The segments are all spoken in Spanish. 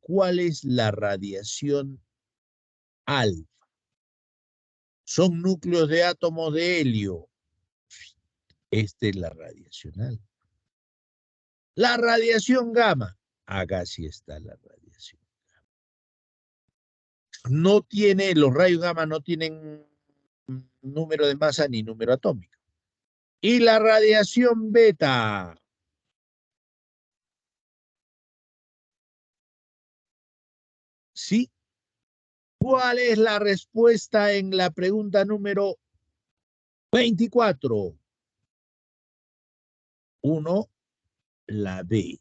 ¿cuál es la radiación alfa? Son núcleos de átomos de helio. Esta es la radiación alfa. La radiación gamma. Acá sí está la radiación gamma. No tiene, los rayos gamma no tienen número de masa ni número atómico. Y la radiación beta. ¿Sí? ¿Cuál es la respuesta en la pregunta número 24? 1, la B.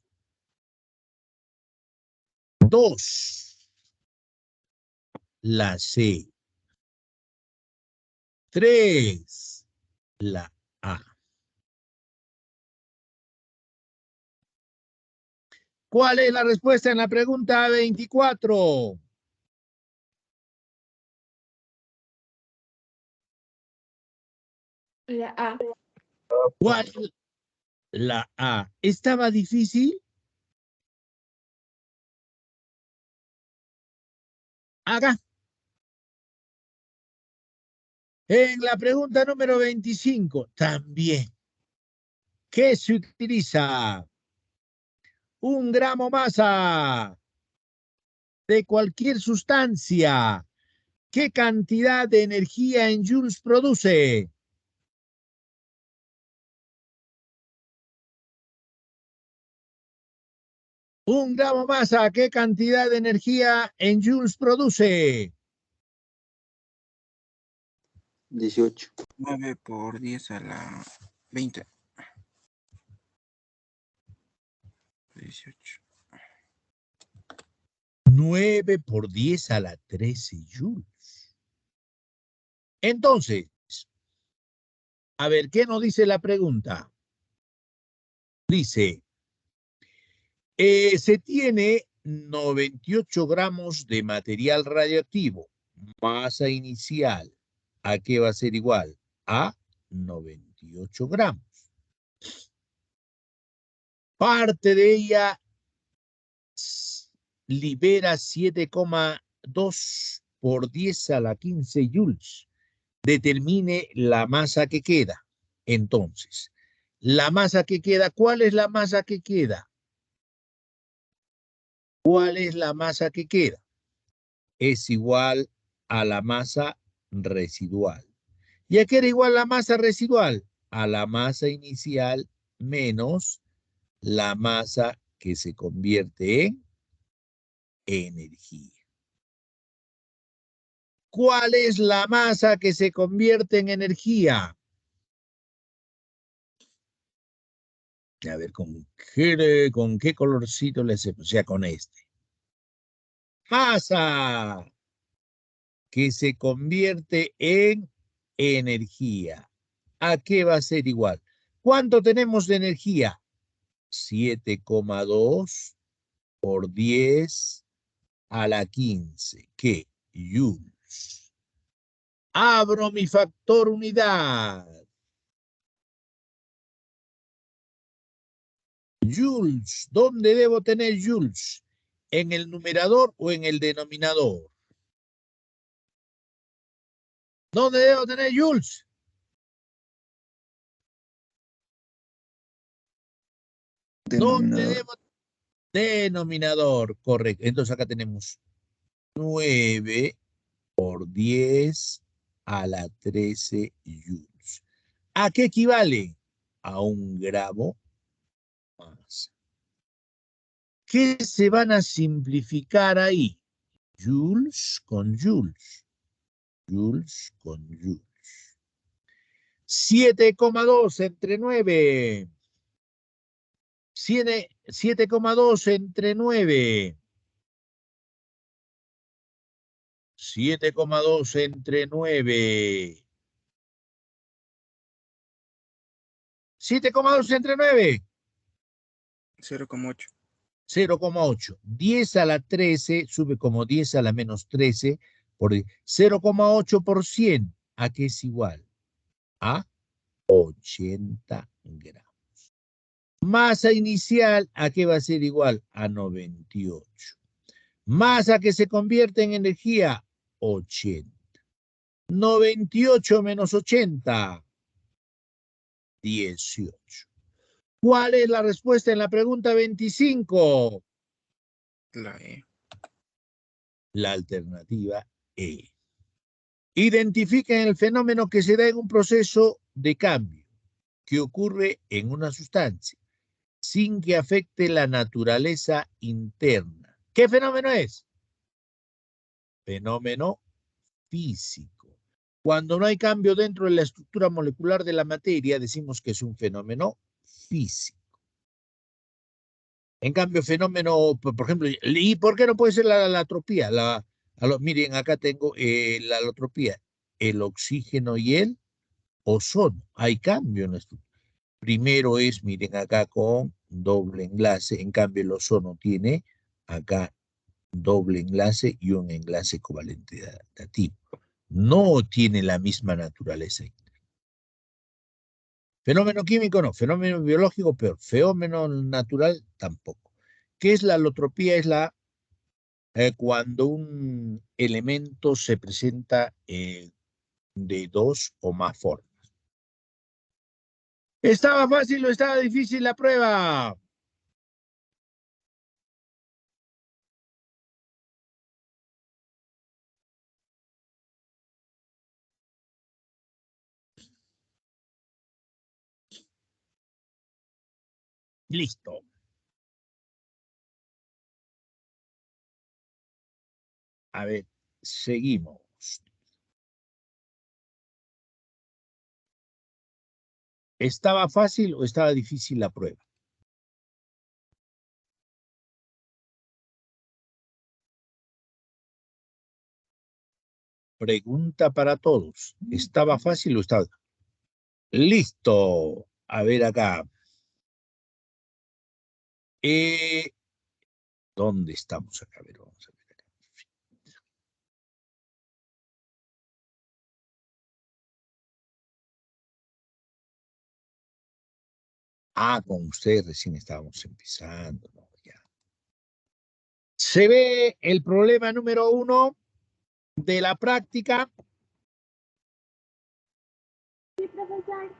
2, la C. 3, la A. ¿Cuál es la respuesta en la pregunta 24? La A. ¿Cuál? La A. ¿Estaba difícil? Acá. En la pregunta número 25, también. ¿Qué se utiliza? 1 gramo masa de cualquier sustancia. ¿Qué cantidad de energía en joules produce? Un gramo masa, ¿qué cantidad de energía en joules produce? 18. 9 por 10 a la 20. 18. 9 por 10 a la 13 joules. Entonces, a ver, ¿qué nos dice la pregunta? Dice, se tiene 98 gramos de material radioactivo. Masa inicial, ¿a qué va a ser igual? A 98 gramos. Parte de ella libera 7,2 por 10 a la 15 joules. Determine la masa que queda. Entonces, la masa que queda, ¿cuál es la masa que queda? ¿Cuál es la masa que queda? Es igual a la masa residual. ¿Y a qué era igual la masa residual? A la masa inicial menos la masa que se convierte en energía. ¿Cuál es la masa que se convierte en energía? A ver, ¿con qué colorcito le hacemos? O sea, con este. Masa que se convierte en energía. ¿A qué va a ser igual? ¿Cuánto tenemos de energía? 7,2 por 10 a la 15. ¿Qué? Joules. Abro mi factor unidad. Joules. ¿Dónde debo tener joules? ¿En el numerador o en el denominador? ¿Dónde debo tener joules? ¿Dónde debo? Denominador, correcto. Entonces acá tenemos 9 por 10 a la 13 joules. ¿A qué equivale? A 1 gramo más. ¿Qué se van a simplificar ahí? Joules con joules. Joules con joules. 7,2 entre 9. 7,2 entre 9. 7,2 entre 9. 7,2 entre 9. 0,8. 0,8. 10 a la 13 sube como 10 a la menos 13 por 0,8 por 100. ¿A qué es igual? A 80 gramos. Masa inicial, ¿a qué va a ser igual? A 98. Masa que se convierte en energía, 80. 98 menos 80, 18. ¿Cuál es la respuesta en la pregunta 25? La E. La alternativa E. Identifiquen el fenómeno que se da en un proceso de cambio que ocurre en una sustancia sin que afecte la naturaleza interna. ¿Qué fenómeno es? Fenómeno físico. Cuando no hay cambio dentro de la estructura molecular de la materia, decimos que es un fenómeno físico. En cambio, fenómeno, por ejemplo, ¿y por qué no puede ser la alotropía? Miren, acá tengo la alotropía, el oxígeno y el ozono. Hay cambio en la estructura. Primero es, miren acá con doble enlace, en cambio el ozono tiene acá doble enlace y un enlace covalente adaptativo. No tiene la misma naturaleza. Fenómeno químico no, fenómeno biológico peor, fenómeno natural tampoco. ¿Qué es la alotropía? Es cuando un elemento se presenta de dos o más formas. ¿Estaba fácil o estaba difícil la prueba? Listo. A ver, seguimos. ¿Estaba fácil o estaba difícil la prueba? Pregunta para todos. ¿Estaba fácil o estaba? Listo. A ver acá. ¿Dónde estamos acá? A ver, vamos a ver acá. Ah, con ustedes recién estábamos empezando, ¿no? Ya. Se ve el problema número 1 de la práctica. Sí, profesor.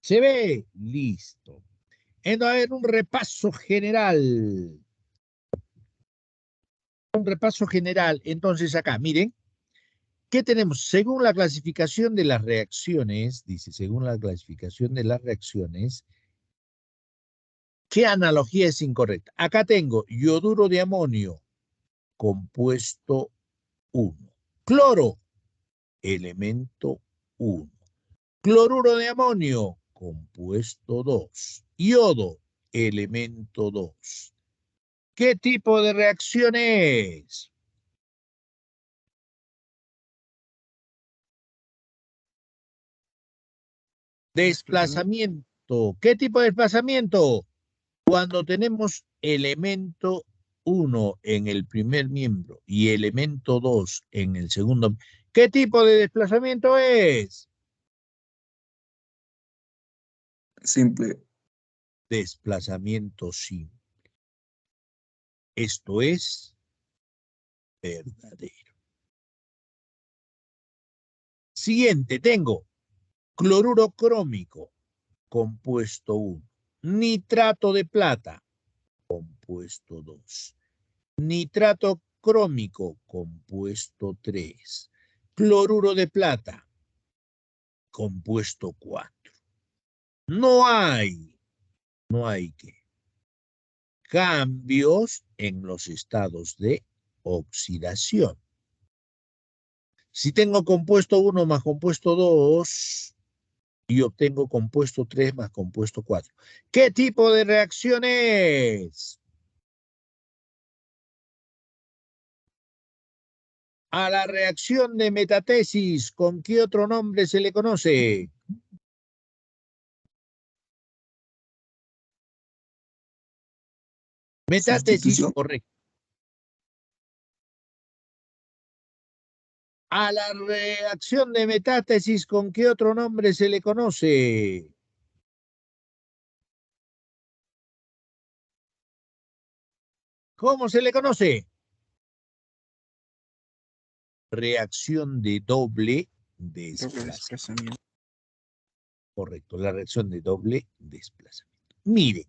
Se ve, listo. A ver, un repaso general. Un repaso general. Entonces acá, miren, ¿qué tenemos? Según la clasificación de las reacciones, dice, según la clasificación de las reacciones, ¿qué analogía es incorrecta? Acá tengo yoduro de amonio, compuesto 1. Cloro, elemento 1. Cloruro de amonio, compuesto 2. Yodo, elemento 2. ¿Qué tipo de reacción es? Desplazamiento. ¿Qué tipo de desplazamiento? Cuando tenemos elemento 1 en el primer miembro y elemento 2 en el segundo. ¿Qué tipo de desplazamiento es? Simple. Desplazamiento simple. Esto es verdadero. Siguiente, tengo cloruro crómico, compuesto 1. Nitrato de plata, compuesto 2. Nitrato crómico, compuesto 3. Cloruro de plata, compuesto 4. No hay cambios en los estados de oxidación. Si tengo compuesto 1 más compuesto 2 y obtengo compuesto 3 más compuesto 4. ¿Qué tipo de reacción es? A la reacción de metatesis, ¿con qué otro nombre se le conoce? Metátesis, Sustitución. correcto. A la reacción de metátesis, ¿con qué otro nombre se le conoce? ¿Cómo se le conoce? reacción de doble Doble desplazamiento. desplazamiento. Correcto, la reacción de doble desplazamiento. Mire,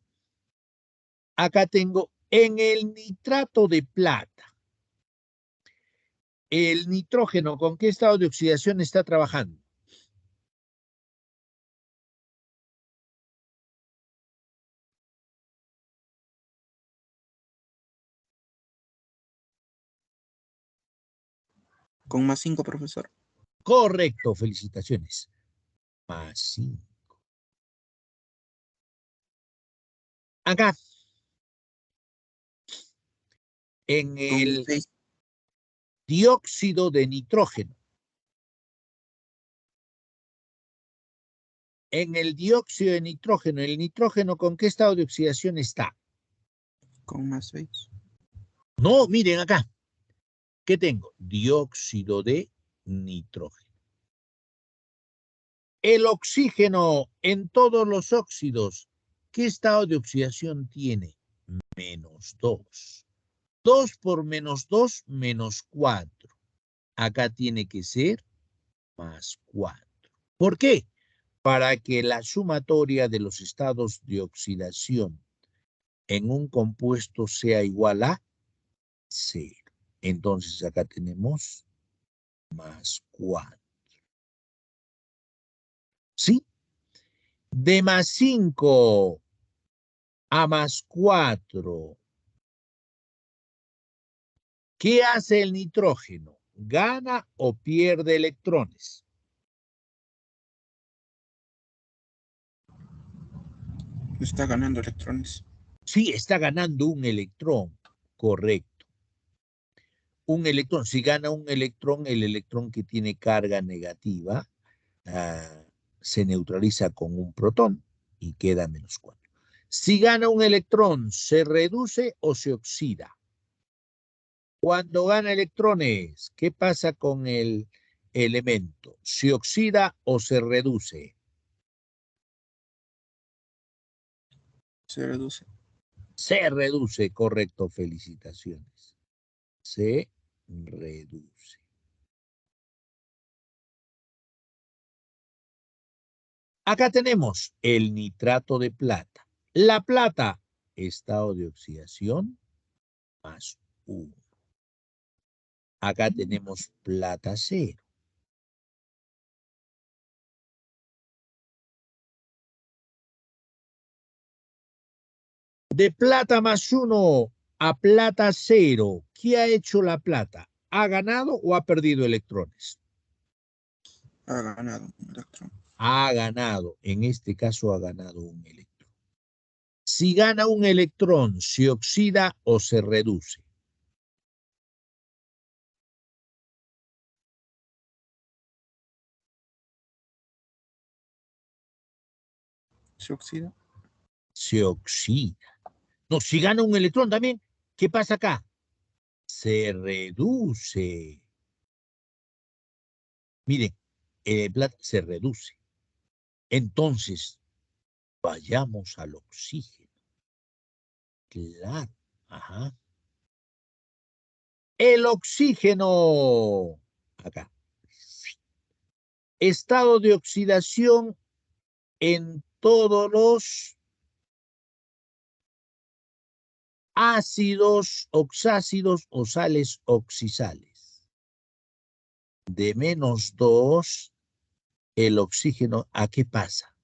acá tengo en el nitrato de plata. El nitrógeno, ¿con qué estado de oxidación está trabajando? Con +5, profesor. Correcto, felicitaciones. +5. Acá, en Con el +6. dióxido de nitrógeno. En el dióxido de nitrógeno, ¿el nitrógeno con qué estado de oxidación está? Con +6. No, miren acá. ¿Qué tengo? Dióxido de nitrógeno. El oxígeno en todos los óxidos, ¿qué estado de oxidación tiene? -2. 2 por -2, -4. Acá tiene que ser +4. ¿Por qué? Para que la sumatoria de los estados de oxidación en un compuesto sea igual a 0. Entonces acá tenemos +4. ¿Sí? De +5 a +4. ¿Qué hace el nitrógeno? ¿Gana o pierde electrones? Está ganando electrones. Sí, está ganando un electrón. Correcto. Un electrón. Si gana un electrón, el electrón que tiene carga negativa se neutraliza con un protón y queda -4. Si gana un electrón, ¿se reduce o se oxida? Cuando gana electrones, ¿qué pasa con el elemento? ¿Se oxida o se reduce? Se reduce. Se reduce, correcto, felicitaciones. Se reduce. Acá tenemos el nitrato de plata. La plata, estado de oxidación, +1. Acá tenemos plata 0. De plata +1 a plata 0, ¿qué ha hecho la plata? ¿Ha ganado o ha perdido electrones? Ha ganado un electrón. Ha ganado, en este caso ha ganado un electrón. Si gana un electrón, ¿se oxida o se reduce? Se oxida. Se oxida. No, si gana un electrón también, ¿qué pasa acá? Se reduce. Miren, el plata se reduce. Entonces, vayamos al oxígeno. Claro, ajá. El oxígeno, acá. Estado de oxidación en todos los ácidos, oxácidos o sales oxisales. De -2, el oxígeno, ¿a qué pasa?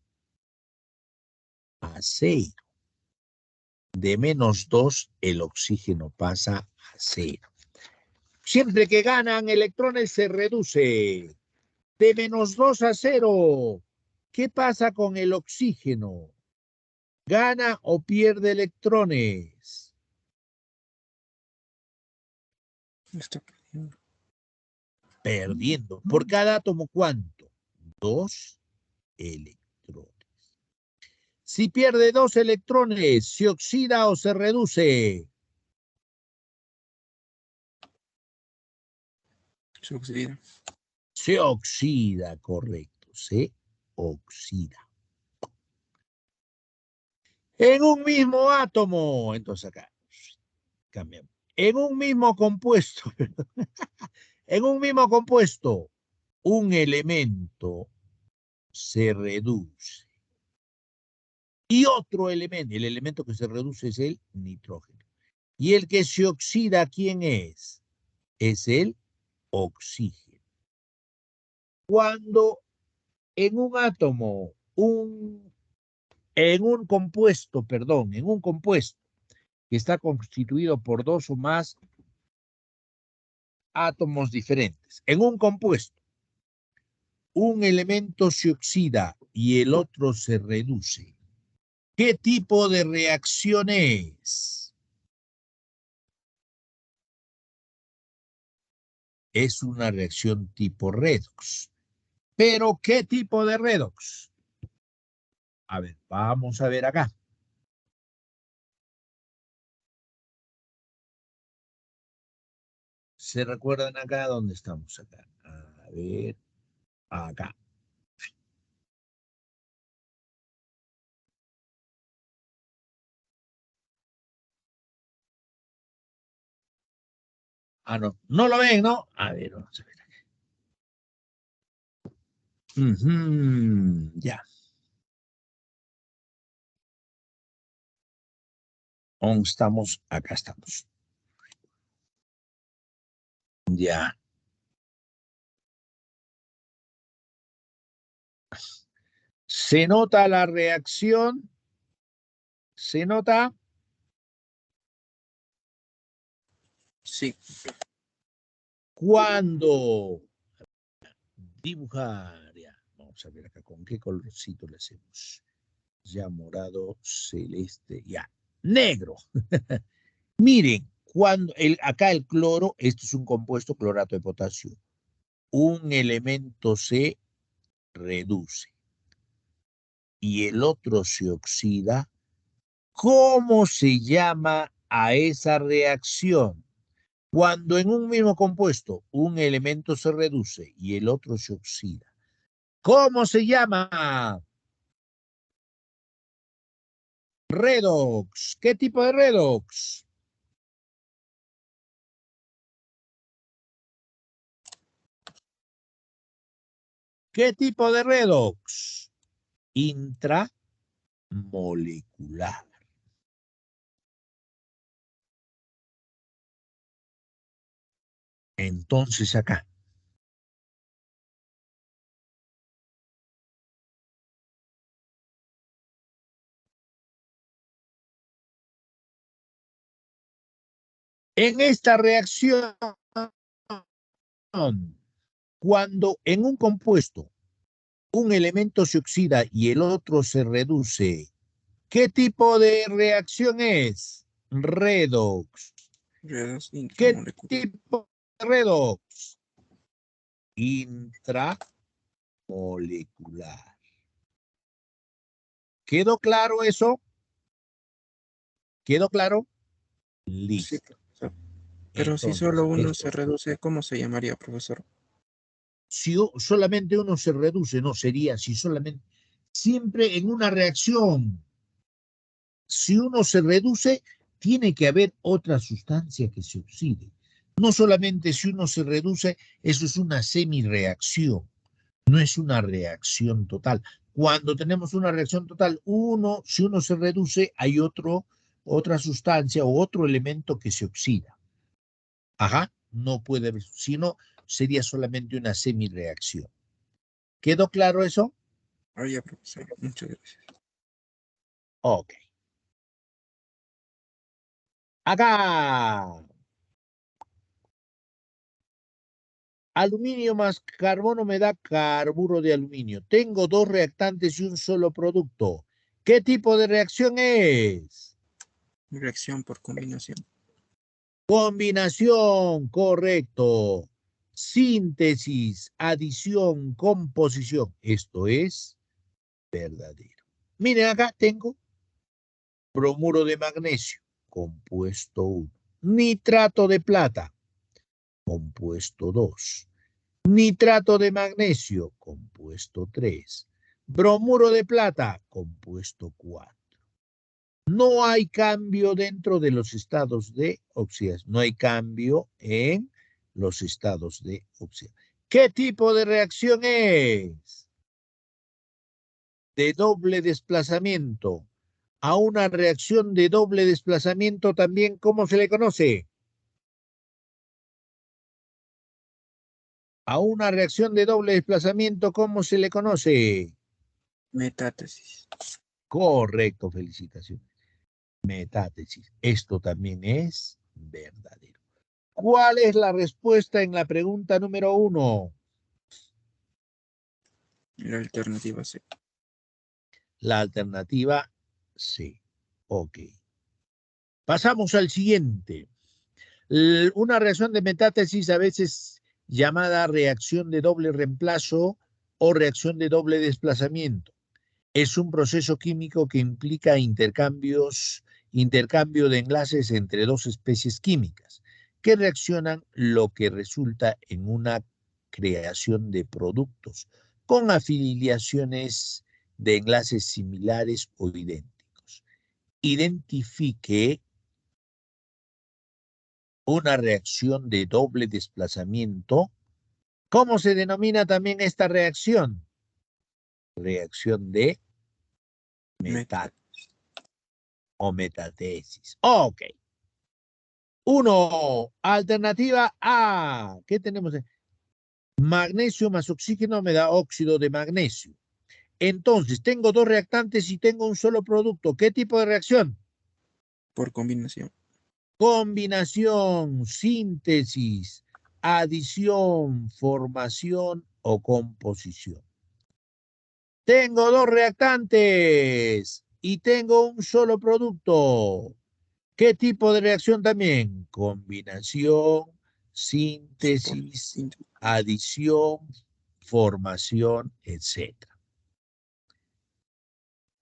A 0. De -2, el oxígeno pasa a 0. Siempre que ganan electrones se reduce. De -2 a 0. ¿Qué pasa con el oxígeno? ¿Gana o pierde electrones? Está perdiendo. Perdiendo. ¿Por cada átomo cuánto? 2 electrones. Si pierde 2 electrones, ¿se oxida o se reduce? Se oxida. Se oxida, correcto. Se oxida. En un mismo átomo, entonces acá cambiamos. En un mismo compuesto, En un mismo compuesto, un elemento se reduce. Y otro elemento, el elemento que se reduce es el nitrógeno. Y el que se oxida, ¿quién es? Es el oxígeno. Cuando en un átomo, en un compuesto que está constituido por dos o más átomos diferentes, en un compuesto, un elemento se oxida y el otro se reduce. ¿Qué tipo de reacción es? Es una reacción tipo redox. ¿Pero qué tipo de redox? A ver, vamos a ver acá. ¿Se recuerdan acá? ¿Dónde estamos acá? A ver, acá. Ah, no. No lo ven, ¿no? A ver, vamos a ver. Ya. ¿Dónde estamos? Acá estamos. Ya. ¿Se nota la reacción? ¿Se nota? Sí. Cuando dibujar, ya. Vamos a ver acá con qué colorcito le hacemos. Ya morado, celeste, ya. Negro. Miren, acá el cloro, esto es un compuesto clorato de potasio. Un elemento se reduce y el otro se oxida. ¿Cómo se llama a esa reacción? Cuando en un mismo compuesto un elemento se reduce y el otro se oxida. ¿Cómo se llama? Redox. ¿Qué tipo de redox? ¿Qué tipo de redox? Intramolecular. Entonces acá. En esta reacción, cuando en un compuesto un elemento se oxida y el otro se reduce, ¿qué tipo de reacción es? Redox. Redes ¿Qué intramoleculares. tipo de redox? Intramolecular. ¿Quedó claro eso? ¿Quedó claro? Sí, Listo. profesor. Pero si solo Entonces, uno esto, se reduce, ¿cómo se llamaría, profesor? si solamente uno se reduce, no sería si solamente, siempre en una reacción, si uno se reduce, tiene que haber otra sustancia que se oxide. No solamente si uno se reduce, eso es una semireacción, no es una reacción total. Cuando tenemos una reacción total, si uno se reduce, hay otra sustancia o otro elemento que se oxida. Ajá, no puede haber, sino sería solamente una semireacción. ¿Quedó claro eso? Ah, ya, profesor. Muchas gracias. Ok. Acá. Aluminio más carbono me da carburo de aluminio. Tengo dos reactantes y un solo producto. ¿Qué tipo de reacción es? Reacción por combinación. Combinación, correcto. Síntesis, adición, composición. Esto es verdadero. Miren, acá tengo bromuro de magnesio, compuesto 1. Nitrato de plata, compuesto 2. Nitrato de magnesio, compuesto 3. Bromuro de plata, compuesto 4. No hay cambio dentro de los estados de oxidación. No hay cambio en los estados de oxidación. ¿Qué tipo de reacción es? De doble desplazamiento. A una reacción de doble desplazamiento también, ¿cómo se le conoce? A una reacción de doble desplazamiento, ¿cómo se le conoce? Metátesis. Correcto, felicitaciones. Metátesis. Esto también es verdadero. ¿Cuál es la respuesta en la pregunta número 1? La alternativa C. La alternativa C. Ok. Pasamos al siguiente. Una reacción de metátesis, a veces llamada reacción de doble reemplazo o reacción de doble desplazamiento. Es un proceso químico que implica intercambio de enlaces entre dos especies químicas que reaccionan, lo que resulta en una creación de productos con afiliaciones de enlaces similares o idénticos. Identifique una reacción de doble desplazamiento. ¿Cómo se denomina también esta reacción? Reacción de metátesis o metatesis. Ok. 1. Alternativa A. ¿Qué tenemos? Magnesio más oxígeno me da óxido de magnesio. Entonces, tengo dos reactantes y tengo un solo producto. ¿Qué tipo de reacción? Por combinación. Combinación, síntesis, adición, formación o composición. Tengo dos reactantes y tengo un solo producto. ¿Qué tipo de reacción también? Combinación, síntesis, adición, formación, etc.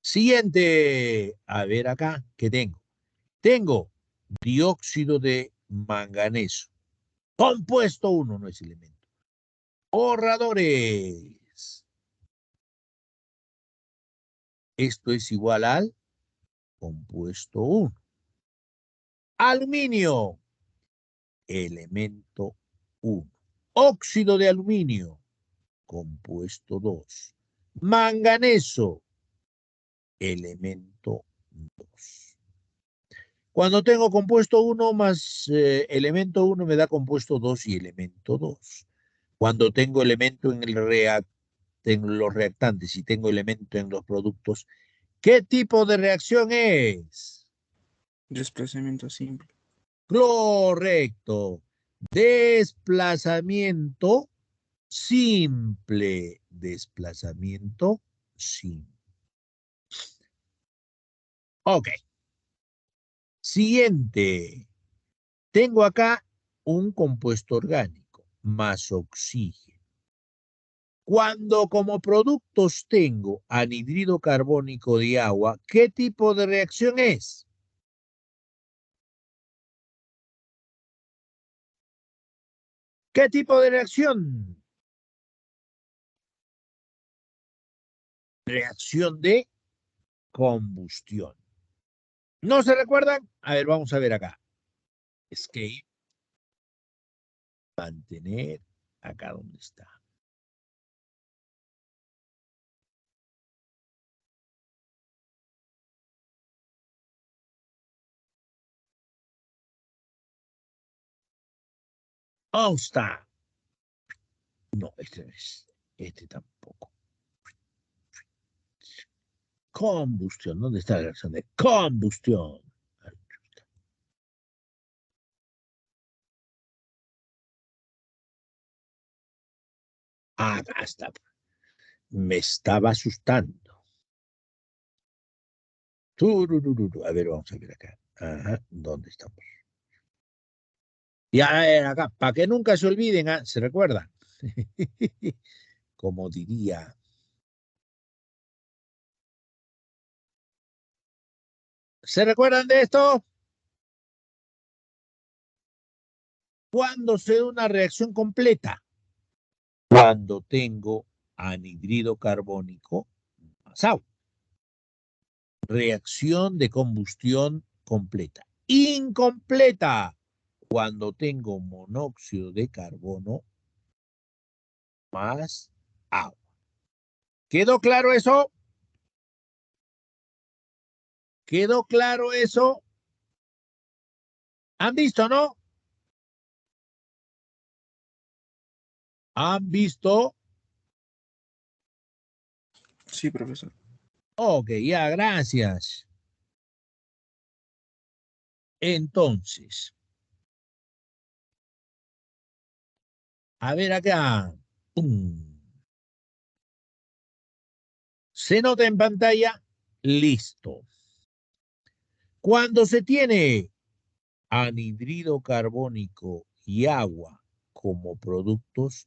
Siguiente. A ver acá, ¿qué tengo? Tengo dióxido de manganeso. Compuesto 1, no es elemento. Ahorradores. Esto es igual al compuesto 1. Aluminio. Elemento 1. Óxido de aluminio. Compuesto 2. Manganeso. Elemento 2. Cuando tengo compuesto 1 más elemento 1 me da compuesto 2 y elemento 2. Cuando tengo elemento en los reactantes y tengo elemento en los productos, ¿qué tipo de reacción es? Desplazamiento simple. Correcto. Desplazamiento simple. Desplazamiento simple. Ok. Siguiente. Tengo acá un compuesto orgánico más oxígeno. Cuando como productos tengo anhidrido carbónico de agua, ¿qué tipo de reacción es? ¿Qué tipo de reacción? Reacción de combustión. ¿No se recuerdan? A ver, vamos a ver acá. Escape. Mantener. Acá donde está. ¿Dónde está? No, este no es. Este tampoco. Combustión. ¿Dónde está la reacción de combustión? Acá está. Me estaba asustando. A ver, vamos a ver acá. Ajá, ¿dónde estamos? Y a ver acá, para que nunca se olviden, ¿se recuerdan? Como diría. ¿Se recuerdan de esto? ¿Cuándo se da una reacción completa? Cuando tengo anhidrido carbónico más agua. Reacción de combustión completa. Incompleta cuando tengo monóxido de carbono más agua. ¿Quedó claro eso? ¿Quedó claro eso? ¿Han visto, no? ¿Han visto? Sí, profesor. Ok, ya, gracias. Entonces, a ver acá. ¡Pum! ¿Se nota en pantalla? Listo. Cuando se tiene anhidrido carbónico y agua como productos,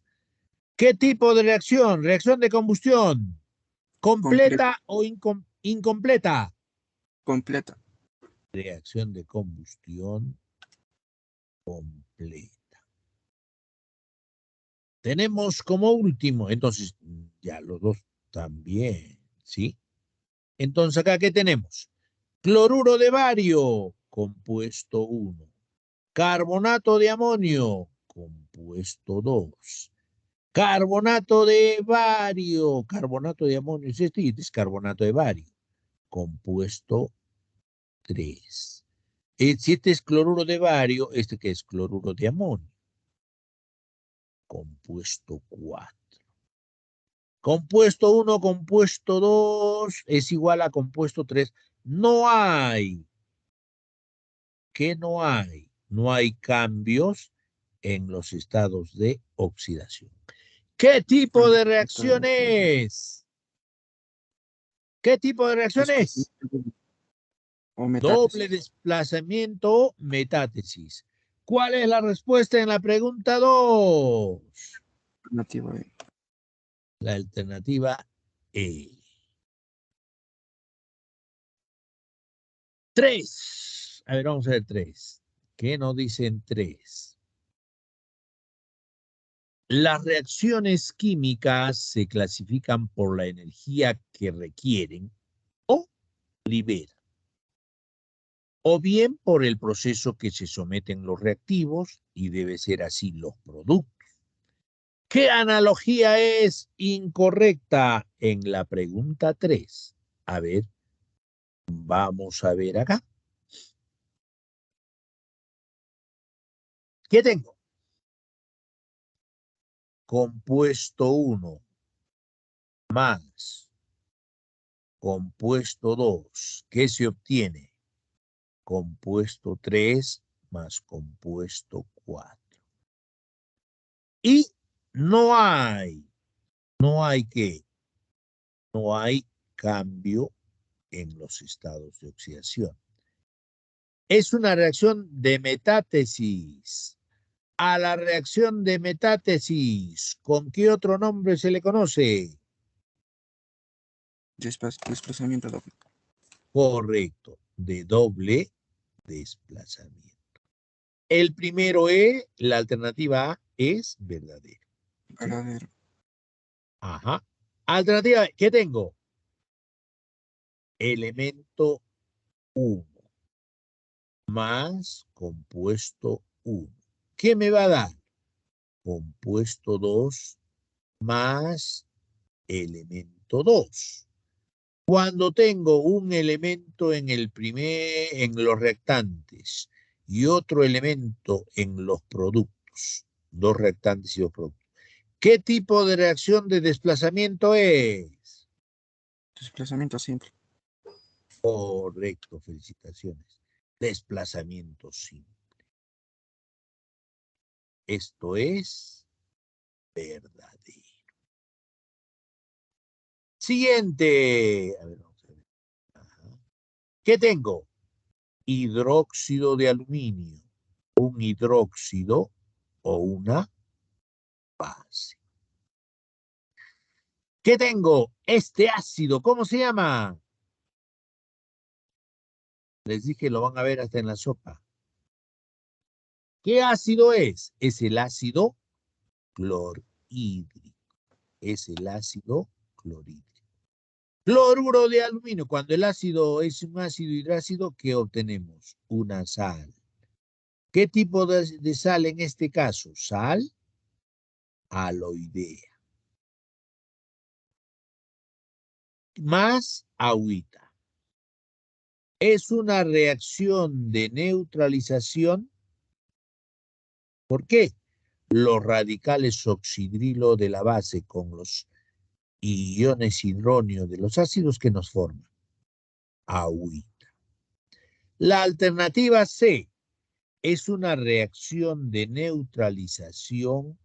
¿qué tipo de reacción? ¿Reacción de combustión? Completa. ¿Completa o incompleta? Completa. Reacción de combustión completa. Tenemos como último, entonces ya los dos también, ¿sí? Entonces acá, ¿qué tenemos? Cloruro de bario, compuesto 1. Carbonato de amonio, compuesto 2. Carbonato de bario, carbonato de amonio, es carbonato de bario, compuesto 3. Si este es cloruro de bario, este que es cloruro de amonio, compuesto 4. Compuesto 1, compuesto 2 es igual a compuesto 3. No hay. ¿Qué no hay? No hay cambios en los estados de oxidación. ¿Qué tipo de reacción es? ¿Qué tipo de reacción es? O Doble metátesis. desplazamiento, metátesis. ¿Cuál es la respuesta en la pregunta 2? Alternativa B. La alternativa E. 3. A ver, vamos a ver 3. ¿Qué nos dicen 3? Las reacciones químicas se clasifican por la energía que requieren o liberan, o bien por el proceso que se someten los reactivos, y debe ser así los productos. ¿Qué analogía es incorrecta en la pregunta 3? A ver, vamos a ver acá. ¿Qué tengo? Compuesto 1 más compuesto 2. ¿Qué se obtiene? Compuesto 3 más compuesto 4. Y no hay qué, no hay cambio en los estados de oxidación. Es una reacción de metátesis. A la reacción de metátesis, ¿con qué otro nombre se le conoce? Desplazamiento doble. Correcto, de doble desplazamiento. El primero E, la alternativa A, es verdadero. Verdadero. Ajá. Alternativa, ¿qué tengo? Elemento 1 más compuesto 1. ¿Qué me va a dar? Compuesto 2 más elemento 2. Cuando tengo un elemento en los reactantes y otro elemento en los productos, dos reactantes y dos productos, ¿qué tipo de reacción de desplazamiento es? Desplazamiento simple. Correcto, felicitaciones. Desplazamiento simple. Esto es verdadero. Siguiente. A ver, vamos a ver. Ajá. ¿Qué tengo? Hidróxido de aluminio. Un hidróxido o una base. ¿Qué tengo? Este ácido, ¿cómo se llama? Les dije, lo van a ver hasta en la sopa. ¿Qué ácido es? Es el ácido clorhídrico. Es el ácido clorhídrico. Cloruro de aluminio. Cuando el ácido es un ácido hidrácido, ¿qué obtenemos? Una sal. ¿Qué tipo de sal en este caso? Sal aloidea. Más agüita. Es una reacción de neutralización. ¿Por qué? Los radicales oxidrilo de la base con los iones hidróneo de los ácidos que nos forman agüita. La alternativa C es una reacción de neutralización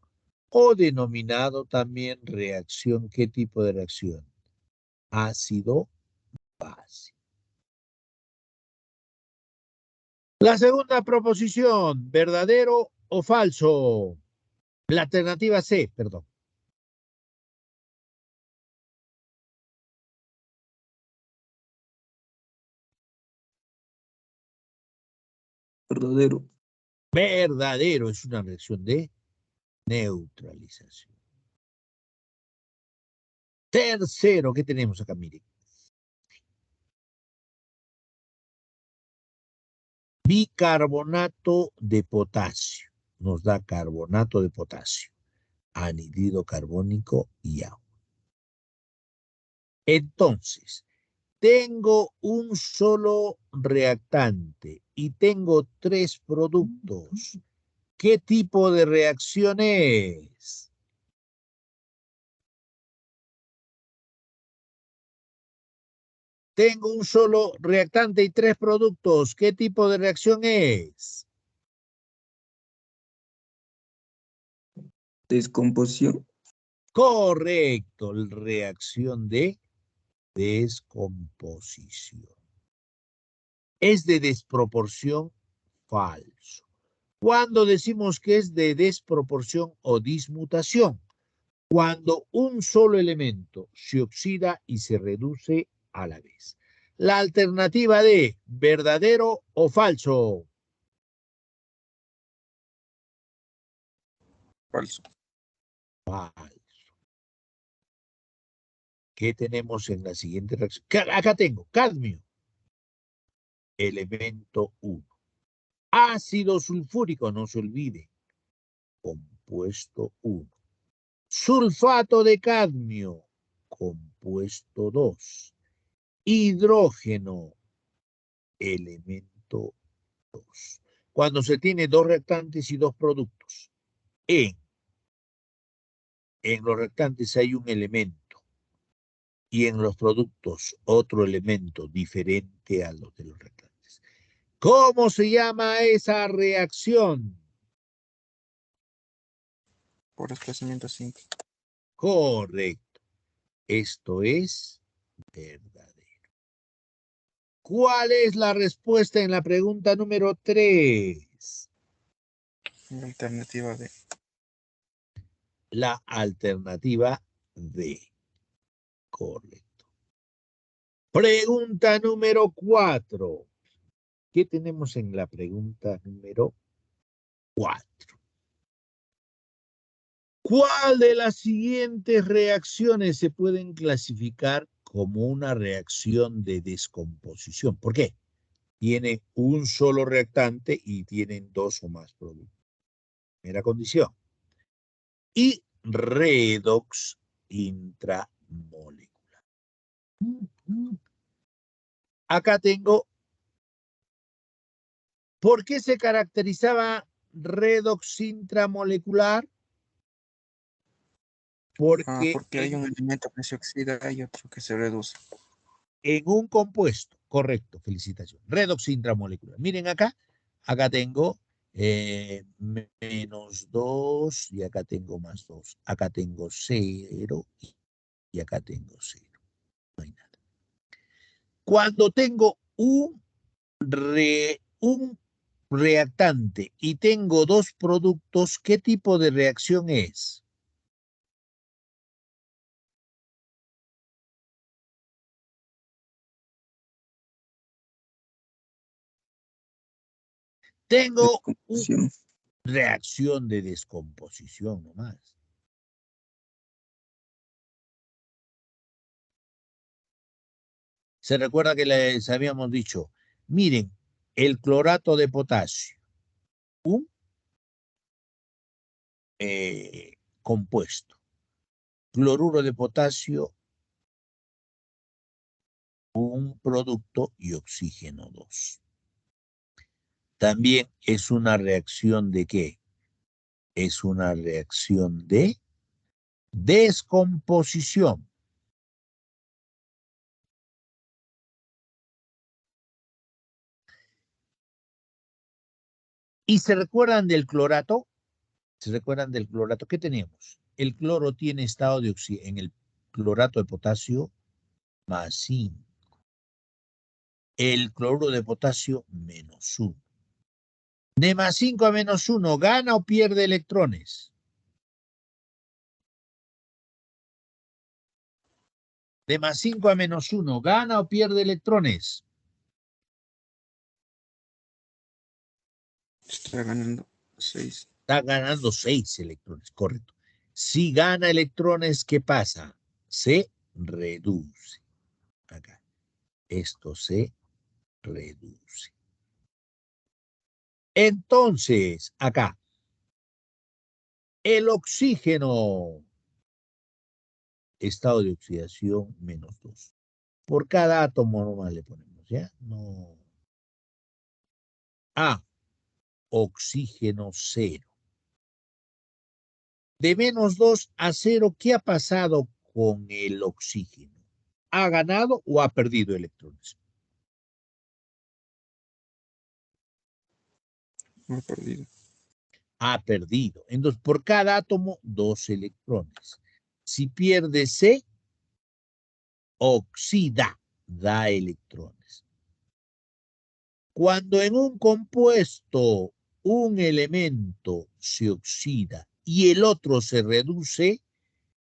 o denominado también reacción. ¿Qué tipo de reacción? Ácido-base. La segunda proposición, ¿verdadero o falso? La alternativa C, perdón. Verdadero. Verdadero, es una reacción de neutralización. Tercero, ¿qué tenemos acá? Miren. Bicarbonato de potasio. Nos da carbonato de potasio, anhidrido carbónico y agua. Entonces, tengo un solo reactante y tengo 3 productos. ¿Qué tipo de reacción es? Tengo un solo reactante y 3 productos. ¿Qué tipo de reacción es? Descomposición. Correcto, reacción de descomposición. Es de desproporción, falso. ¿Cuándo decimos que es de desproporción o dismutación? Cuando un solo elemento se oxida y se reduce a la vez. La alternativa de verdadero o falso. Falso. Falso. ¿Qué tenemos en la siguiente reacción? Acá tengo cadmio, elemento 1. Ácido sulfúrico, no se olvide, compuesto 1. Sulfato de cadmio, compuesto 2. Hidrógeno, elemento 2. Cuando se tiene 2 reactantes y 2 productos, en los reactantes hay un elemento y en los productos otro elemento diferente a los de los reactantes. ¿Cómo se llama esa reacción? Por desplazamiento simple. Correcto. Esto es verdadero. ¿Cuál es la respuesta en la pregunta número 3? La alternativa D. La alternativa D. Correcto. Pregunta número 4. ¿Qué tenemos en la pregunta número 4? ¿Cuál de las siguientes reacciones se pueden clasificar como una reacción de descomposición? ¿Por qué? Tiene un solo reactante y tienen 2 o más productos. Primera condición. Y redox intramolecular. Acá tengo, ¿por qué se caracterizaba redox intramolecular? Porque Porque hay un elemento que se oxida y otro que se reduce. en un compuesto, correcto, felicitaciones, redox intramolecular. Miren acá, acá tengo menos 2 y acá tengo más 2. Acá tengo 0 y acá tengo 0. No hay nada. Cuando tengo un reactante y tengo 2 productos, ¿qué tipo de reacción es? Tengo una Descomposición. reacción de descomposición nomás. Se recuerda que les habíamos dicho, miren, el clorato de potasio, un compuesto. Cloruro de potasio, un producto y oxígeno 2. También es una reacción de ¿qué? Es una reacción de descomposición. ¿Y se recuerdan del clorato? ¿Se recuerdan del clorato? ¿Qué tenemos? El cloro tiene estado de oxígeno en el clorato de potasio +5. El cloruro de potasio -1. De +5 a -1, ¿gana o pierde electrones? De +5 a -1, ¿gana o pierde electrones? Está ganando 6. Está ganando 6 electrones, correcto. Si gana electrones, ¿qué pasa? Se reduce. Acá. Esto se reduce. Entonces, acá, el oxígeno, estado de oxidación -2. Por cada átomo nomás le ponemos, ¿ya? No. A, oxígeno 0. De -2 a 0, ¿qué ha pasado con el oxígeno? ¿Ha ganado o ha perdido electrones? Ha perdido. Ha perdido. Entonces, por cada átomo, 2 electrones. Si pierde C, oxida, da electrones. Cuando en un compuesto un elemento se oxida y el otro se reduce,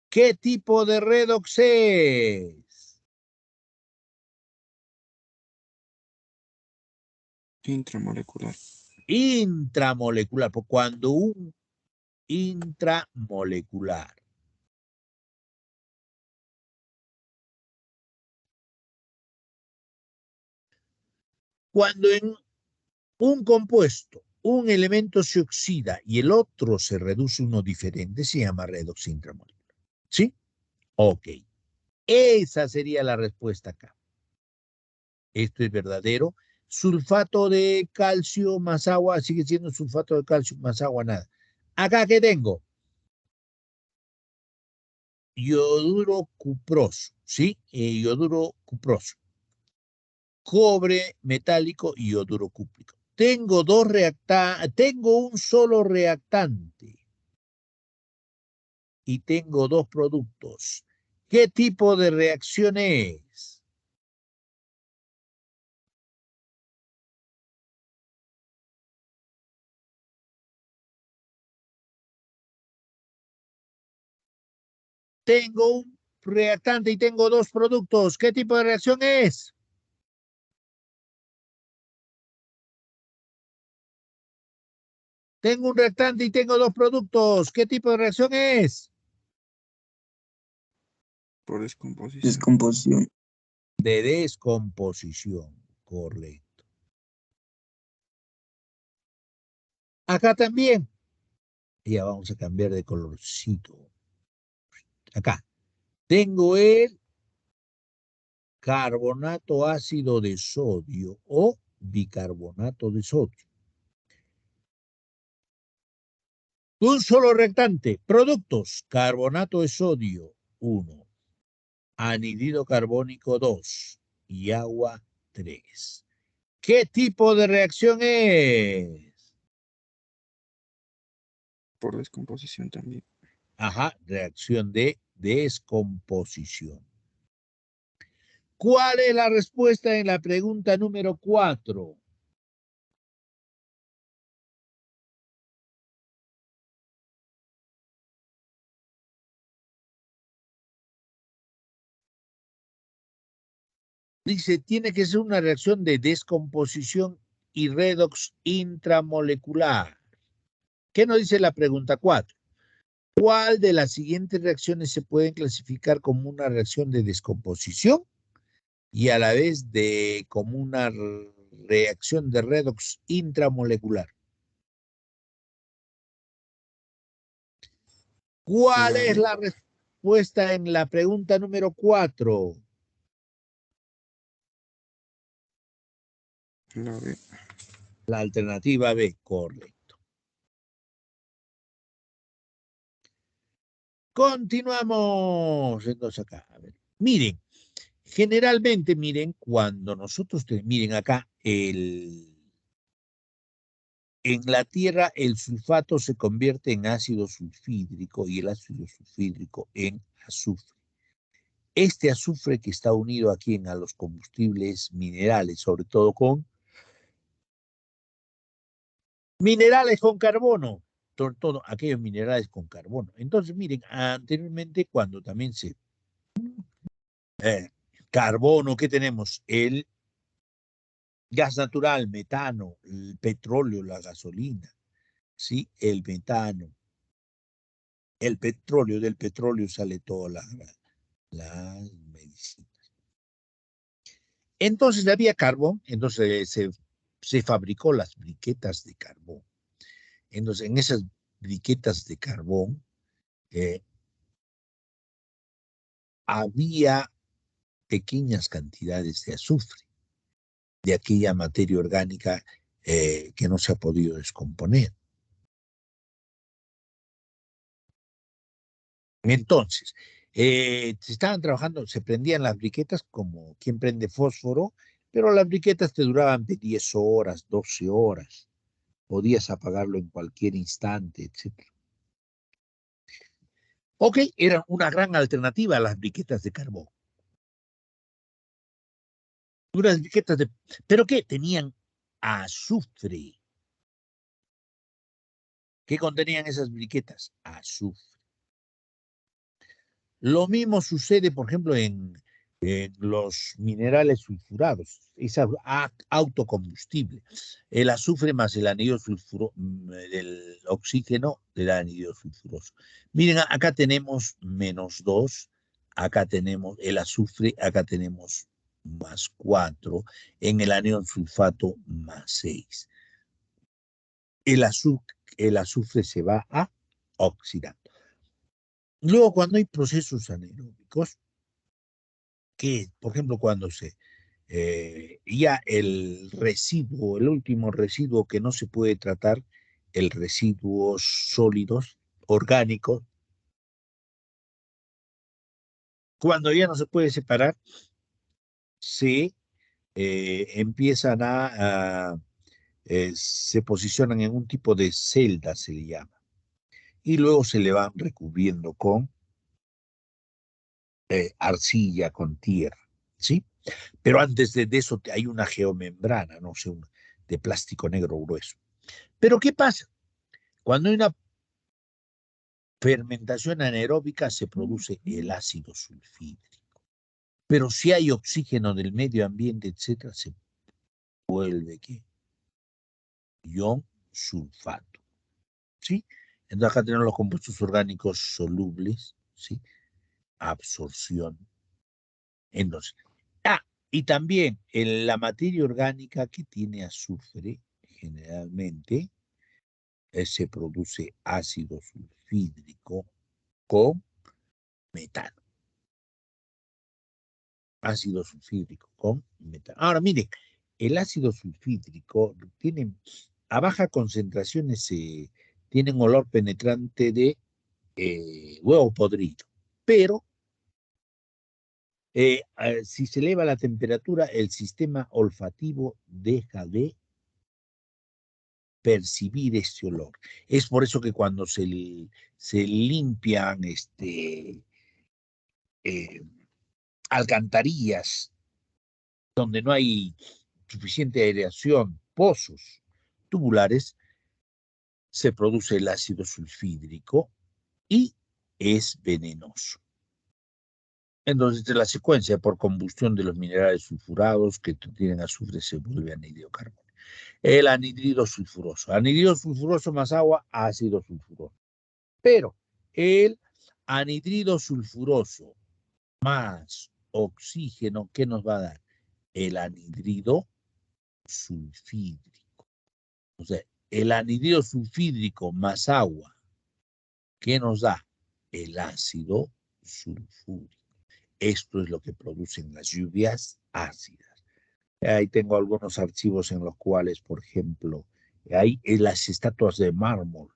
¿qué tipo de redox es? Intramolecular. Intramolecular, porque cuando un intramolecular. Cuando en un compuesto, un elemento se oxida y el otro se reduce uno diferente, se llama redox intramolecular. ¿Sí? Ok. Esa sería la respuesta acá. Esto es verdadero. Sulfato de calcio más agua sigue siendo sulfato de calcio más agua, nada. Acá, ¿qué tengo? Yoduro cuproso, ¿sí? Yoduro cuproso. Cobre metálico y yoduro cúprico. Tengo un solo reactante y tengo 2 productos. ¿Qué tipo de reacción es? Tengo un reactante y tengo 2 productos. ¿Qué tipo de reacción es? Tengo un reactante y tengo 2 productos. ¿Qué tipo de reacción es? Por descomposición. Descomposición. De descomposición. Correcto. Acá también. Ya vamos a cambiar de colorcito. Acá. Tengo el carbonato ácido de sodio o bicarbonato de sodio. Un solo reactante. Productos. Carbonato de sodio 1. Anhídrido carbónico 2. Y agua 3. ¿Qué tipo de reacción es? Por descomposición también. Ajá, reacción de descomposición. ¿Cuál es la respuesta en la pregunta número 4? Dice, tiene que ser una reacción de descomposición y redox intramolecular. ¿Qué nos dice la pregunta 4? ¿Cuál de las siguientes reacciones se pueden clasificar como una reacción de descomposición y a la vez como una reacción de redox intramolecular? ¿Cuál es la respuesta en la pregunta número 4? La B. La alternativa B, correcto. Continuamos. Entonces acá, a ver. Miren, generalmente, miren, cuando nosotros, miren acá, en la tierra el sulfato se convierte en ácido sulfídrico y el ácido sulfídrico en azufre. Este azufre que está unido aquí a los combustibles minerales, sobre todo con minerales con carbono, todo aquellos minerales con carbono. Entonces, miren, anteriormente cuando también se carbono, ¿qué tenemos? El gas natural, metano, el petróleo, la gasolina, ¿sí? El metano, el petróleo, del petróleo sale toda la medicina. Entonces había carbón, entonces se fabricó las briquetas de carbón. Entonces, en esas briquetas de carbón había pequeñas cantidades de azufre, de aquella materia orgánica que no se ha podido descomponer. Entonces, se estaban trabajando, se prendían las briquetas como quien prende fósforo, pero las briquetas te duraban de 10 horas, 12 horas. Podías apagarlo en cualquier instante, etc. Ok, eran una gran alternativa a las briquetas de carbón. Unas briquetas de... ¿Pero qué? Tenían azufre. ¿Qué contenían esas briquetas? Azufre. Lo mismo sucede, por ejemplo, en los minerales sulfurados, es autocombustible. El azufre más el anhídrido sulfuroso, del oxígeno le da anhídrido sulfuroso. Miren, acá tenemos -2, acá tenemos el azufre, acá tenemos +4, en el anhídrido sulfato +6. El azufre se va a oxidar. Luego, cuando hay procesos anaeróbicos, que, por ejemplo, cuando ya el residuo, el último residuo que no se puede tratar, el residuos sólidos, orgánicos, cuando ya no se puede separar, se empiezan se posicionan en un tipo de celda, se le llama, y luego se le van recubriendo con arcilla, con tierra, ¿sí? Pero antes de eso hay una geomembrana, no sé, de plástico negro grueso. Pero ¿qué pasa? Cuando hay una fermentación anaeróbica se produce el ácido sulfídrico. Pero si hay oxígeno del medio ambiente, etcétera, se vuelve ¿qué? Ion sulfato, ¿sí? Entonces acá tenemos los compuestos orgánicos solubles, ¿sí? Absorción. Entonces, y también en la materia orgánica que tiene azufre, generalmente, se produce ácido sulfídrico con metano. Ácido sulfídrico con metano. Ahora, miren, el ácido sulfídrico tiene, a baja concentraciones tienen olor penetrante de huevo podrido, pero si se eleva la temperatura, el sistema olfativo deja de percibir ese olor. Es por eso que cuando se limpian alcantarillas donde no hay suficiente aireación, pozos tubulares, se produce el ácido sulfídrico y es venenoso. Entonces, la secuencia por combustión de los minerales sulfurados que tienen azufre se vuelve anhídrido carbono. El anhídrido sulfuroso más agua, ácido sulfuroso. Pero el anhídrido sulfuroso más oxígeno, ¿qué nos va a dar? El anhídrido sulfídrico. O sea, el anhídrido sulfídrico más agua, ¿qué nos da? el ácido sulfúrico. Esto es lo que producen las lluvias ácidas. Ahí tengo algunos archivos en los cuales, por ejemplo, hay las estatuas de mármol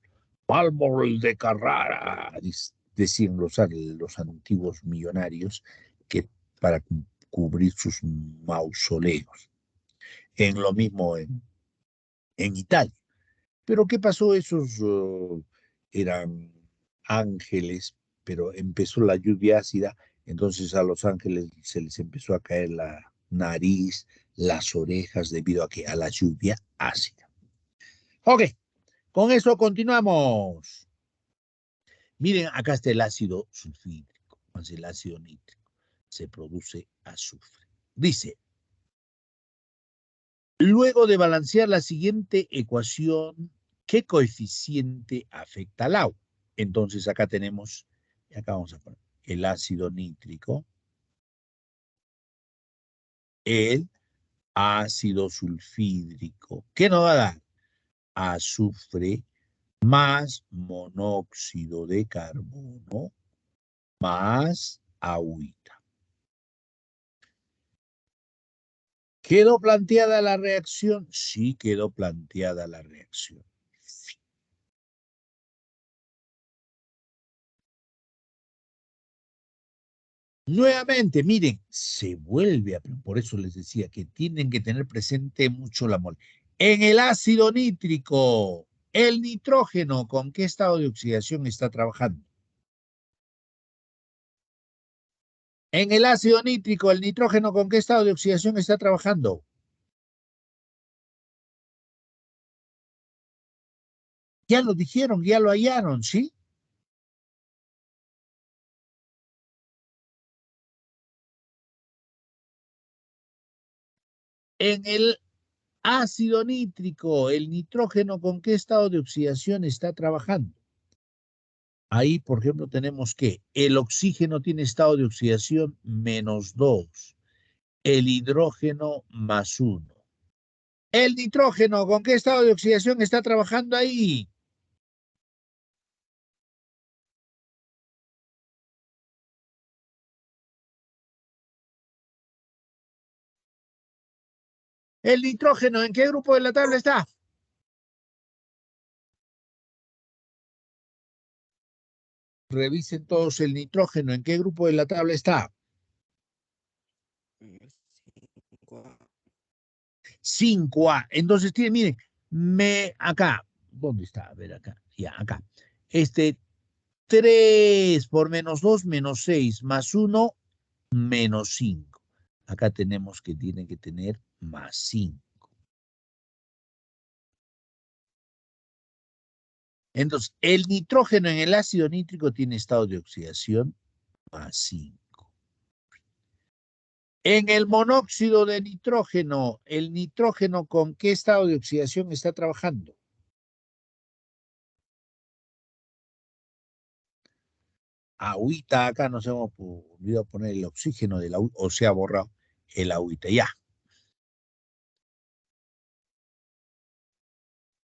de Carrara, decían los antiguos millonarios, que para cubrir sus mausoleos. En lo mismo en Italia. Pero ¿qué pasó? Esos eran ángeles, pero empezó la lluvia ácida, entonces a los ángeles se les empezó a caer la nariz, las orejas, debido a la lluvia ácida. Ok, con eso continuamos. Miren, acá está el ácido sulfídrico, más el ácido nítrico. Se produce azufre. Dice, luego de balancear la siguiente ecuación, ¿qué coeficiente afecta al agua? Entonces acá tenemos, acá vamos a poner el ácido nítrico, el ácido sulfídrico. ¿Qué nos va a dar? Azufre más monóxido de carbono más agüita. ¿Quedó planteada la reacción? Sí, quedó planteada la reacción. Nuevamente, miren, se vuelve a, por eso les decía que tienen que tener presente mucho la mol. En el ácido nítrico, el nitrógeno, ¿con qué estado de oxidación está trabajando? En el ácido nítrico, el nitrógeno, ¿con qué estado de oxidación está trabajando? Ya lo dijeron, ya lo hallaron, ¿sí? En el ácido nítrico, el nitrógeno, ¿con qué estado de oxidación está trabajando? Ahí, por ejemplo, tenemos que el oxígeno tiene estado de oxidación -2, el hidrógeno +1. El nitrógeno, ¿con qué estado de oxidación está trabajando ahí? El nitrógeno, ¿en qué grupo de la tabla está? Revisen todos el nitrógeno, ¿en qué grupo de la tabla está? 5A. 5A. Entonces, miren, acá, ¿dónde está? A ver, acá, ya, acá. 3 por -2, -6, +1, -5. Acá tenemos que tiene que tener +5. Entonces, el nitrógeno en el ácido nítrico tiene estado de oxidación +5. En el monóxido de nitrógeno, ¿el nitrógeno con qué estado de oxidación está trabajando? Agüita, acá nos hemos olvidado poner el oxígeno del agüita, o se ha borrado el agüita, ya.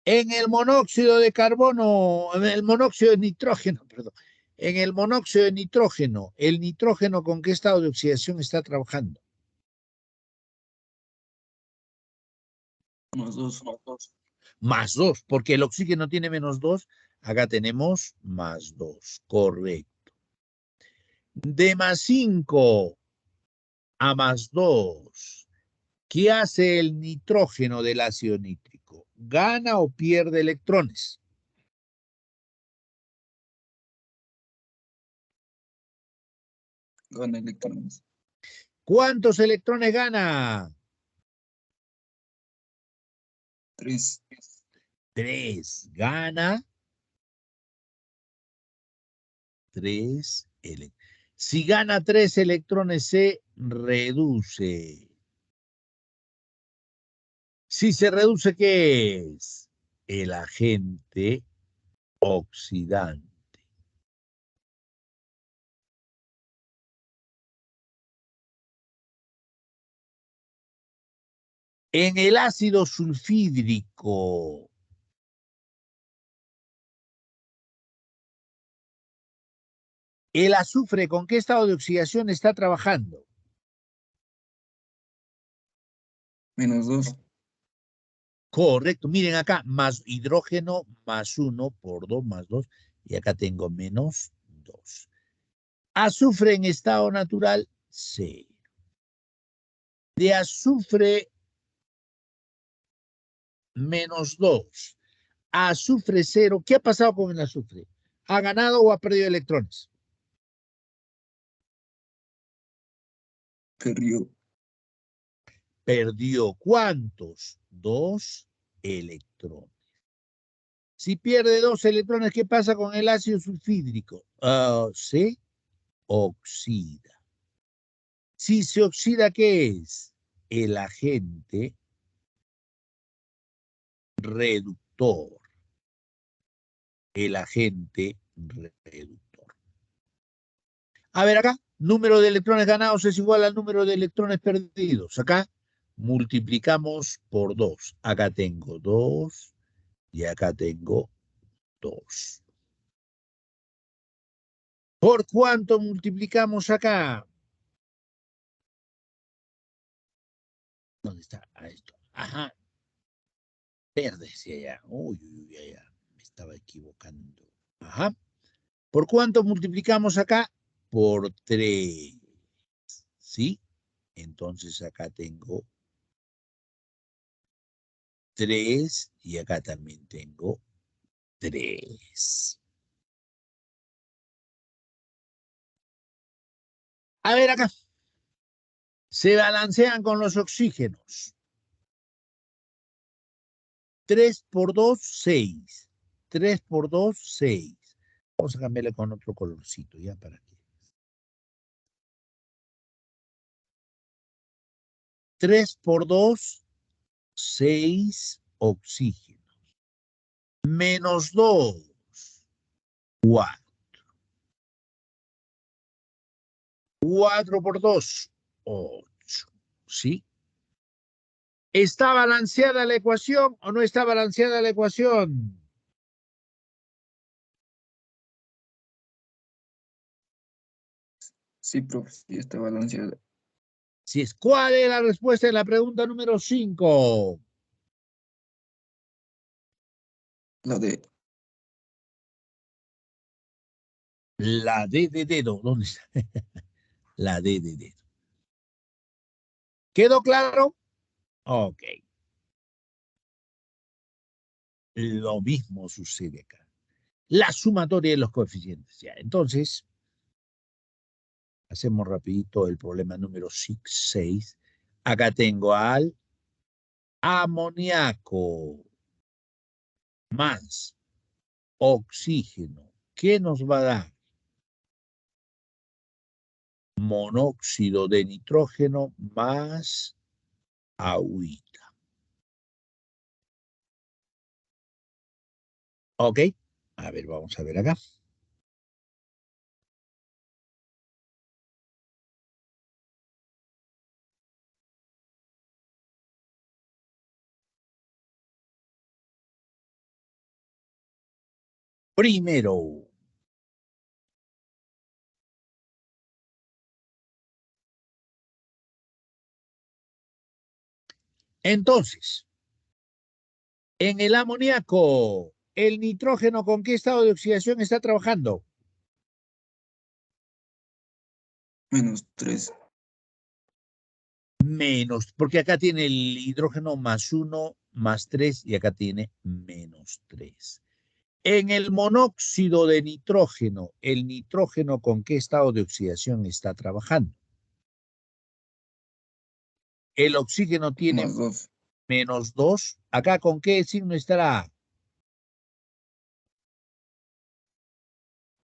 En el monóxido de carbono, en el monóxido de nitrógeno, perdón, en el monóxido de nitrógeno, ¿el nitrógeno con qué estado de oxidación está trabajando? +2. +2, porque el oxígeno tiene -2, acá tenemos +2, correcto. De +5 a +2, ¿qué hace el nitrógeno del ácido nítrico? ¿Gana o pierde electrones? Gana electrones. ¿Cuántos electrones gana? 3. 3. Gana 3 electrones. Si gana 3 electrones, se reduce. Si se reduce, ¿qué es? El agente oxidante. En el ácido sulfídrico, ¿El azufre con qué estado de oxidación está trabajando? -2. Correcto. Miren acá, más hidrógeno más 1 por 2 más 2. Y acá tengo -2. Azufre en estado natural, 0. De azufre, -2. Azufre 0. ¿Qué ha pasado con el azufre? ¿Ha ganado o ha perdido electrones? Perdió. Perdió ¿cuántos? 2 electrones. Si pierde 2 electrones, ¿qué pasa con el ácido sulfídrico? Se oxida. Si se oxida, ¿qué es? El agente reductor. El agente reductor. A ver acá, número de electrones ganados es igual al número de electrones perdidos. Acá multiplicamos por 2. Acá tengo 2 y acá tengo 2. ¿Por cuánto multiplicamos acá? ¿Dónde está? A esto. Ajá. Verde hacia allá. Uy, uy, uy, allá. Me estaba equivocando. Ajá. ¿Por cuánto multiplicamos acá? Por 3. ¿Sí? Entonces acá tengo 3 y acá también tengo 3. A ver acá. Se balancean con los oxígenos. 3 por 2, 6. 3 por 2, 6. Vamos a cambiarle con otro colorcito, ya para que. 3 por 2, 6 oxígenos. -2, 4. 4 por 2, 8. ¿Sí? ¿Está balanceada la ecuación o no está balanceada la ecuación? Sí, profe, sí está balanceada. Si es, ¿cuál es la respuesta en la pregunta número 5? La D. La D de dedo. ¿Dónde está? La D de dedo. ¿Quedó claro? Ok. Lo mismo sucede acá. La sumatoria de los coeficientes. Ya. Entonces, hacemos rapidito el problema número 6. Acá tengo al amoníaco más oxígeno. ¿Qué nos va a dar? Monóxido de nitrógeno más agüita. ¿Ok? A ver, vamos a ver acá. Primero, entonces, en el amoníaco, ¿el nitrógeno con qué estado de oxidación está trabajando? -3. Menos, porque acá tiene el hidrógeno más 1, más 3 y acá tiene -3. En el monóxido de nitrógeno, ¿el nitrógeno con qué estado de oxidación está trabajando? El oxígeno tiene +2. -2. Acá, ¿con qué signo estará?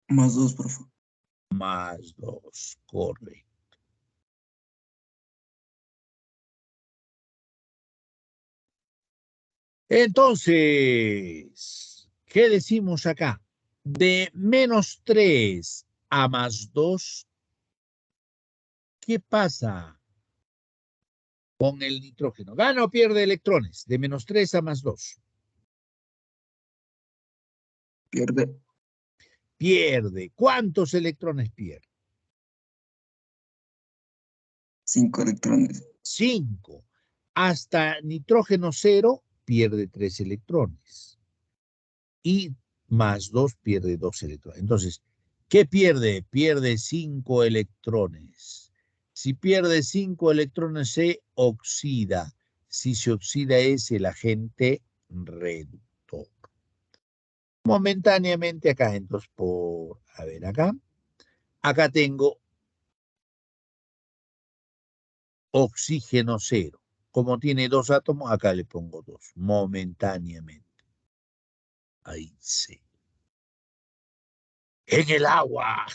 +2, profe. +2, correcto. Entonces, ¿qué decimos acá? De -3 a +2, ¿qué pasa con el nitrógeno? ¿Gana o pierde electrones? De -3 a +2. Pierde. pierde. ¿Cuántos electrones pierde? 5 electrones. 5. Hasta nitrógeno 0 pierde 3 electrones. Y más 2 pierde 2 electrones. Entonces, ¿qué pierde? Pierde 5 electrones. Si pierde 5 electrones, se oxida. Si se oxida, es el agente reductor. Momentáneamente acá, entonces, a ver acá. Acá tengo oxígeno 0. Como tiene 2 átomos, acá le pongo 2, momentáneamente. Ahí sí. En el agua.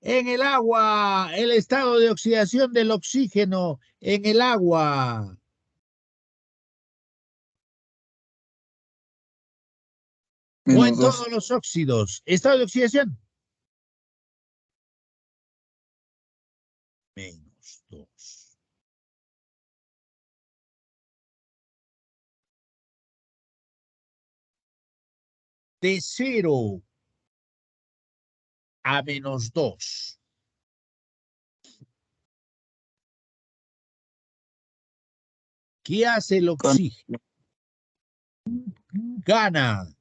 En el agua, el estado de oxidación del oxígeno en el agua. O en Menos 2. todos los óxidos. Estado de oxidación. Menos 2. De 0 a menos 2. ¿Qué hace el oxígeno? Gana.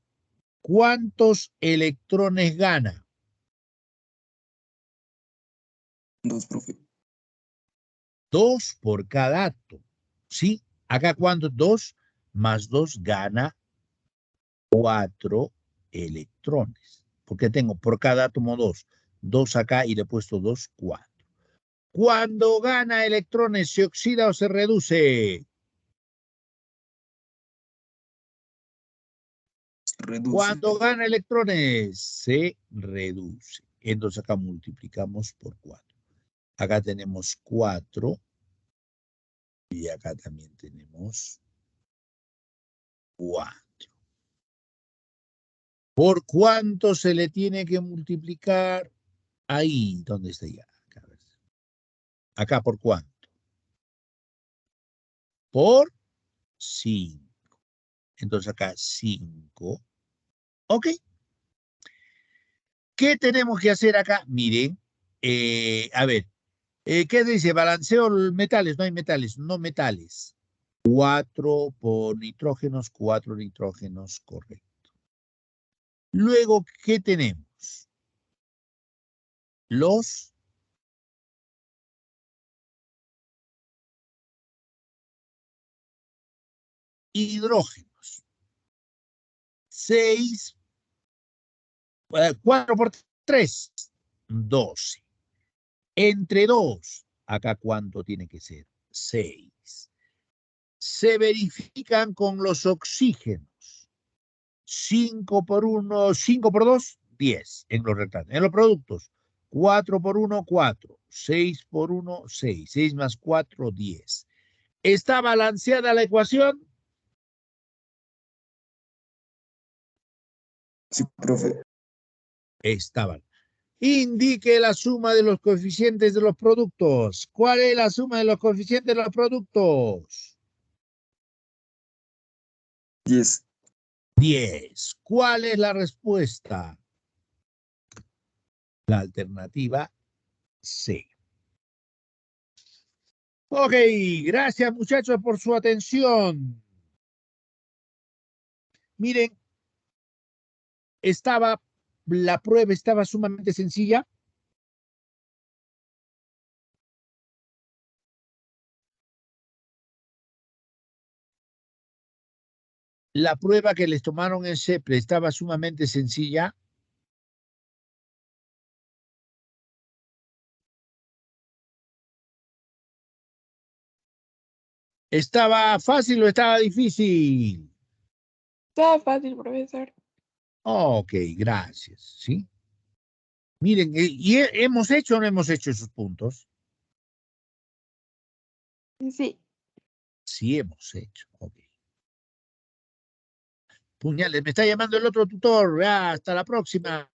¿Cuántos electrones gana? 2, profe. 2 por cada átomo. ¿Sí? Acá cuánto, 2 más 2 gana 4 electrones. Porque tengo por cada átomo 2. 2 acá y le he puesto 2, 4. Cuando gana electrones, ¿se oxida o se reduce? Reduce. Cuando gana electrones, se reduce. Entonces acá multiplicamos por 4. Acá tenemos 4. Y acá también tenemos 4. ¿Por cuánto se le tiene que multiplicar? Ahí, ¿dónde está ya? Acá, ¿por cuánto? Por 5. Entonces acá 5. Ok. ¿Qué tenemos que hacer acá? Miren, a ver, ¿qué dice? Balanceo metales, no hay metales, no metales. 4 por nitrógenos, 4 nitrógenos, correcto. Luego, ¿qué tenemos? Los hidrógenos. 6, 4 por 3, 12. Entre 2, acá ¿cuánto tiene que ser? 6. Se verifican con los oxígenos. 5 por 1, 5 por 2, 10 en los rectángulos. En los productos, 4 por 1, 4. 6 por 1, 6. 6 más 4, 10. ¿Está balanceada la ecuación? Sí, profe. Está balanceada. Indique la suma de los coeficientes de los productos. ¿Cuál es la suma de los coeficientes de los productos? 10. 10. ¿Cuál es la respuesta? La alternativa C. Ok, gracias muchachos por su atención. Miren, la prueba estaba sumamente sencilla. La prueba que les tomaron en CEPRE estaba sumamente sencilla. ¿Estaba fácil o estaba difícil? Está fácil, profesor. Ok, gracias. ¿Sí? Miren, ¿y hemos hecho o no hemos hecho esos puntos? Sí. Sí, hemos hecho. Ok. Puñales, me está llamando el otro tutor. Hasta la próxima.